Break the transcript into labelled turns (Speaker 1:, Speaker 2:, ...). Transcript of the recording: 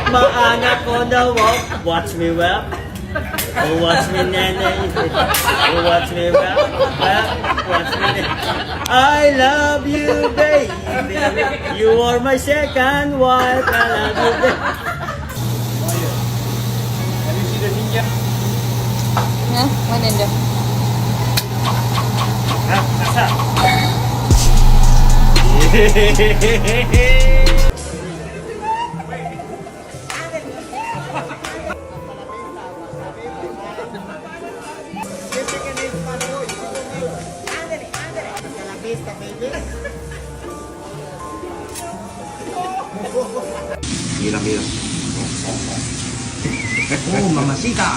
Speaker 1: Mga anak ko na walk, watch me well. Oh, watch me nanay. Oh, watch me well. Watch me nanay. I love you, baby. You are my second wife. I love you, baby.
Speaker 2: Have you seen the ninja?
Speaker 3: Hah? Mana dia?
Speaker 2: Nah, nasa.
Speaker 4: Mira, mira. Oh, mamacita.